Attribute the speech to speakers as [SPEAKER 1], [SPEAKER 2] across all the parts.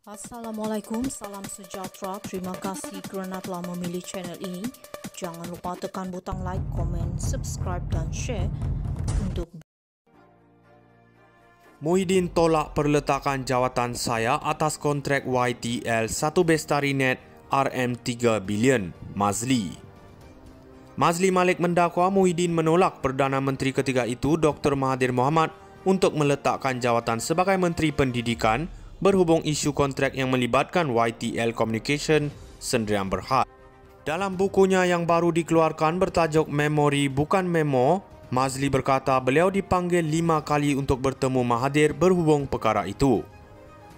[SPEAKER 1] Assalamualaikum, salam sejahtera. Terima kasih kerana telah memilih channel ini. Jangan lupa tekan butang like, komen, subscribe dan share untuk
[SPEAKER 2] Muhyiddin tolak perletakan jawatan saya atas kontrak YTL 1 Bestari.net RM3 bilion, Mazli. Mazli Malik mendakwa Muhyiddin menolak Perdana Menteri ketiga itu Dr. Mahathir Mohamad untuk meletakkan jawatan sebagai Menteri Pendidikan berhubung isu kontrak yang melibatkan YTL Communication Sdn Bhd. Dalam bukunya yang baru dikeluarkan bertajuk Memori Bukan Memo, Mazli berkata beliau dipanggil 5 kali untuk bertemu Mahathir berhubung perkara itu.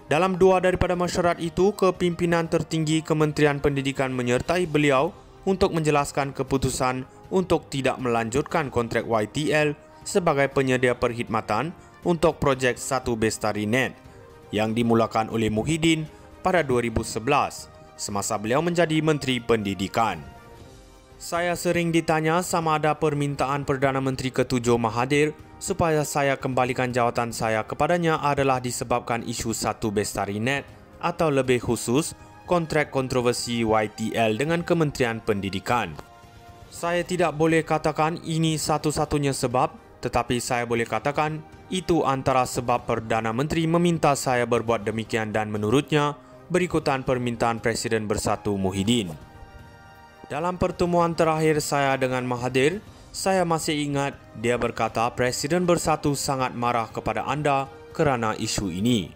[SPEAKER 2] Dalam 2 daripada mesyuarat itu, kepimpinan tertinggi Kementerian Pendidikan menyertai beliau untuk menjelaskan keputusan untuk tidak melanjutkan kontrak YTL sebagai penyedia perkhidmatan untuk projek 1 Bestari.net yang dimulakan oleh Muhyiddin pada 2011 semasa beliau menjadi Menteri Pendidikan. Saya sering ditanya sama ada permintaan Perdana Menteri ke-7 Mahathir supaya saya kembalikan jawatan saya kepadanya adalah disebabkan isu 1 Bestari.net atau lebih khusus kontrak kontroversi YTL dengan Kementerian Pendidikan. Saya tidak boleh katakan ini satu-satunya sebab, tetapi saya boleh katakan itu antara sebab Perdana Menteri meminta saya berbuat demikian dan menurutnya berikutan permintaan Presiden Bersatu Muhyiddin. Dalam pertemuan terakhir saya dengan Mahathir, saya masih ingat dia berkata Presiden Bersatu sangat marah kepada anda kerana isu ini.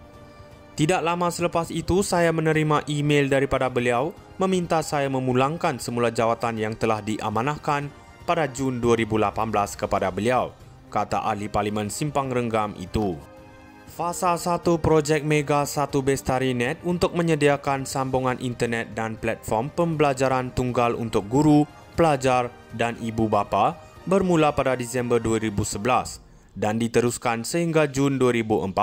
[SPEAKER 2] Tidak lama selepas itu, saya menerima email daripada beliau meminta saya memulangkan semula jawatan yang telah diamanahkan pada Jun 2018 kepada beliau, kata ahli Parlimen Simpang Renggam itu. Fasa 1 projek Mega 1 Bestari.net untuk menyediakan sambungan internet dan platform pembelajaran tunggal untuk guru, pelajar dan ibu bapa bermula pada Disember 2011 dan diteruskan sehingga Jun 2014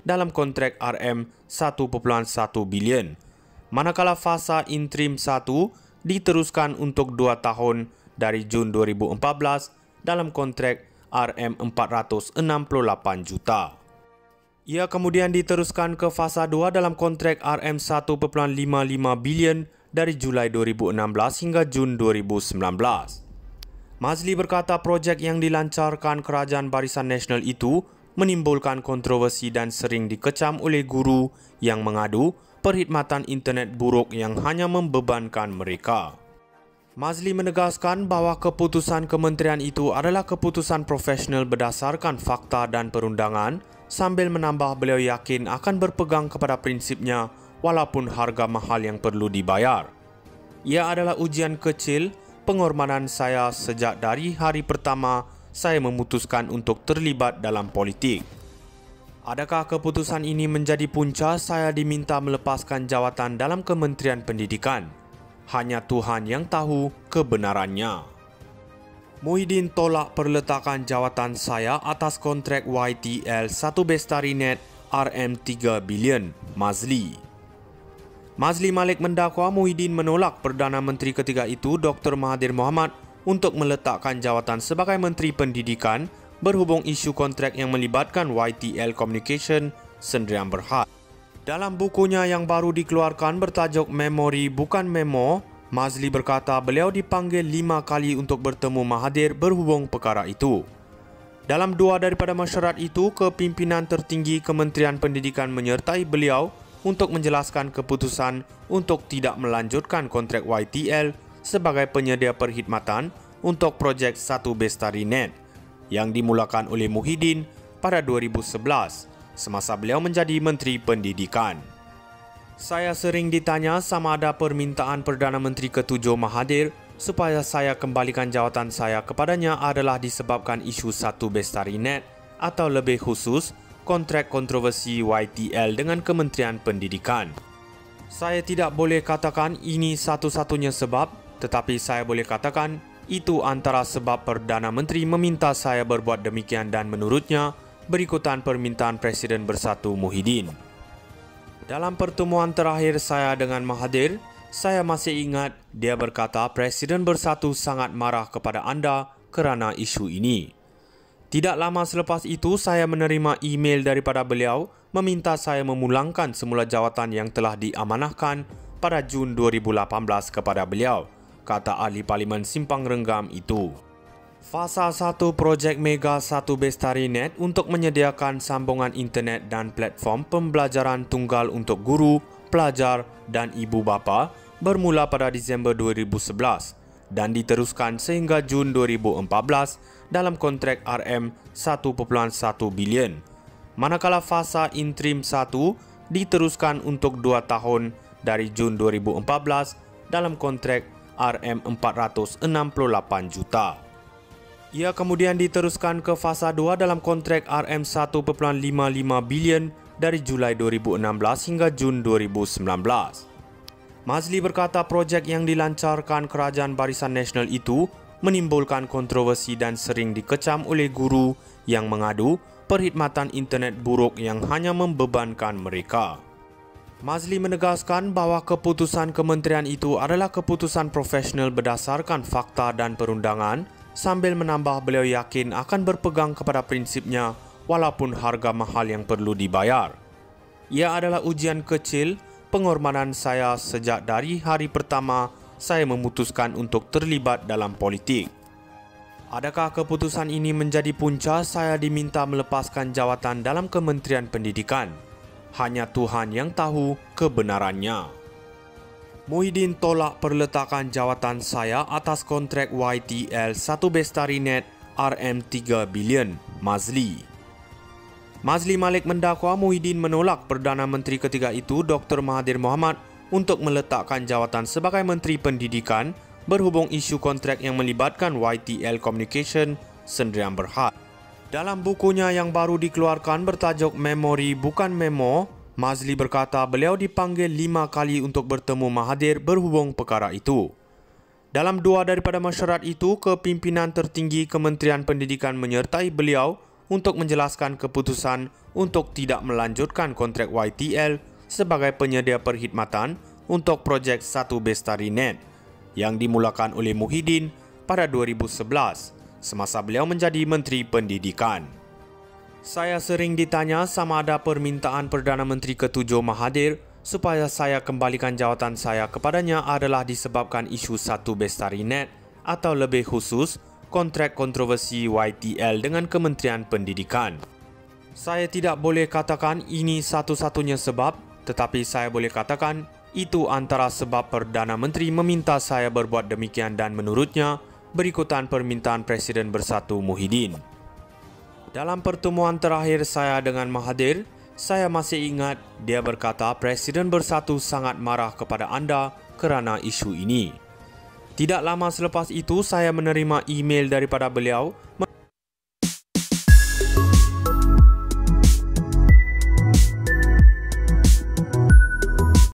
[SPEAKER 2] dalam kontrak RM1.1 bilion. Manakala fasa interim 1 diteruskan untuk 2 tahun dari Jun 2014 dalam kontrak RM468 juta. Ia kemudian diteruskan ke fasa 2 dalam kontrak RM1.55 bilion dari Julai 2016 hingga Jun 2019. Mazli berkata projek yang dilancarkan Kerajaan Barisan Nasional itu menimbulkan kontroversi dan sering dikecam oleh guru yang mengadu perkhidmatan internet buruk yang hanya membebankan mereka. Mazli menegaskan bahawa keputusan kementerian itu adalah keputusan profesional berdasarkan fakta dan perundangan, sambil menambah beliau yakin akan berpegang kepada prinsipnya walaupun harga mahal yang perlu dibayar. Ia adalah ujian kecil pengorbanan saya sejak dari hari pertama saya memutuskan untuk terlibat dalam politik. Adakah keputusan ini menjadi punca saya diminta melepaskan jawatan dalam Kementerian Pendidikan? Hanya Tuhan yang tahu kebenarannya. Muhyiddin tolak perletakan jawatan saya atas kontrak YTL 1 Bestari.net RM3 bilion, Mazli. Mazli Malik mendakwa Muhyiddin menolak Perdana Menteri ketiga itu Dr. Mahathir Mohamad untuk meletakkan jawatan sebagai Menteri Pendidikan berhubung isu kontrak yang melibatkan YTL Communication Sdn Bhd. Dalam bukunya yang baru dikeluarkan bertajuk Memori Bukan Memo, Mazli berkata beliau dipanggil 5 kali untuk bertemu Mahathir berhubung perkara itu. Dalam 2 daripada mesyuarat itu, kepimpinan tertinggi Kementerian Pendidikan menyertai beliau untuk menjelaskan keputusan untuk tidak melanjutkan kontrak YTL sebagai penyedia perkhidmatan untuk projek 1 Bestari.net yang dimulakan oleh Muhyiddin pada 2011 semasa beliau menjadi Menteri Pendidikan. Saya sering ditanya sama ada permintaan Perdana Menteri ke-7 Mahathir supaya saya kembalikan jawatan saya kepadanya adalah disebabkan isu 1 Bestari.net atau lebih khusus kontrak kontroversi YTL dengan Kementerian Pendidikan. Saya tidak boleh katakan ini satu-satunya sebab, tetapi saya boleh katakan itu antara sebab Perdana Menteri meminta saya berbuat demikian dan menurutnya berikutan permintaan Presiden Bersatu Muhyiddin. Dalam pertemuan terakhir saya dengan Mahathir, saya masih ingat dia berkata Presiden Bersatu sangat marah kepada anda kerana isu ini. Tidak lama selepas itu, saya menerima email daripada beliau meminta saya memulangkan semula jawatan yang telah diamanahkan pada Jun 2018 kepada beliau, kata ahli Parlimen Simpang Renggam itu. Fasa 1 projek Mega 1 Bestari.net untuk menyediakan sambungan internet dan platform pembelajaran tunggal untuk guru, pelajar dan ibu bapa bermula pada Disember 2011 dan diteruskan sehingga Jun 2014 dalam kontrak RM1.1 bilion. Manakala fasa interim 1 diteruskan untuk 2 tahun dari Jun 2014 dalam kontrak RM468 juta. Ia kemudian diteruskan ke fasa 2 dalam kontrak RM1.55 bilion dari Julai 2016 hingga Jun 2019. Mazli berkata projek yang dilancarkan Kerajaan Barisan Nasional itu menimbulkan kontroversi dan sering dikecam oleh guru yang mengadu perkhidmatan internet buruk yang hanya membebankan mereka. Mazli menegaskan bahawa keputusan kementerian itu adalah keputusan profesional berdasarkan fakta dan perundangan sambil menambah beliau yakin akan berpegang kepada prinsipnya walaupun harga mahal yang perlu dibayar. Ia adalah ujian kecil pengorbanan saya sejak dari hari pertama saya memutuskan untuk terlibat dalam politik. Adakah keputusan ini menjadi punca saya diminta melepaskan jawatan dalam Kementerian Pendidikan? Hanya Tuhan yang tahu kebenarannya. Muhyiddin tolak perletakan jawatan saya atas kontrak YTL 1 Bestari.net RM3 bilion, Mazli. Mazli Malik mendakwa Muhyiddin menolak Perdana Menteri ketiga itu Dr. Mahathir Mohamad untuk meletakkan jawatan sebagai Menteri Pendidikan berhubung isu kontrak yang melibatkan YTL Communication Sendirian Berhad. Dalam bukunya yang baru dikeluarkan bertajuk Memori Bukan Memo, Mazli berkata beliau dipanggil 5 kali untuk bertemu Mahathir berhubung perkara itu. Dalam 2 daripada mesyuarat itu, kepimpinan tertinggi Kementerian Pendidikan menyertai beliau untuk menjelaskan keputusan untuk tidak melanjutkan kontrak YTL sebagai penyedia perkhidmatan untuk projek 1 Bestari.net yang dimulakan oleh Muhyiddin pada 2011 semasa beliau menjadi Menteri Pendidikan. Saya sering ditanya sama ada permintaan Perdana Menteri ke-7 Mahathir supaya saya kembalikan jawatan saya kepadanya adalah disebabkan isu 1 Bestari.net atau lebih khusus kontrak kontroversi YTL dengan Kementerian Pendidikan. Saya tidak boleh katakan ini satu-satunya sebab, tetapi saya boleh katakan itu antara sebab Perdana Menteri meminta saya berbuat demikian dan menurutnya berikutan permintaan Presiden Bersatu Muhyiddin. Dalam pertemuan terakhir saya dengan Mahathir, saya masih ingat dia berkata Presiden Bersatu sangat marah kepada anda kerana isu ini. Tidak lama selepas itu, saya menerima email daripada beliau